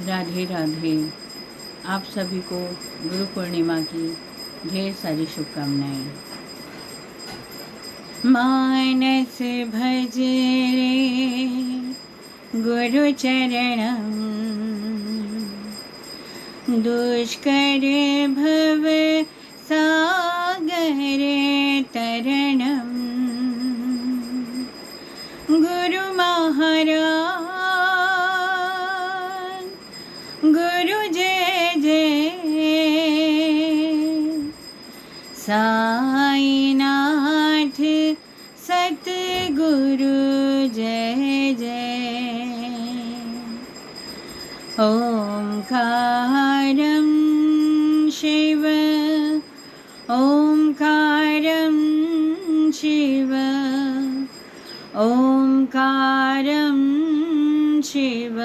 राधे राधे। आप सभी को गुरु पूर्णिमा की ढेर सारी शुभकामनाएं। मानस भज रे गुरु चरणम, दुष्कर भव सागर तरणम। गुरु महाराज गुरु जय जय, साईनाथ सतगुरु जय जय। ओंकारं शिव ओंकारं शिव ओंकारं शिव।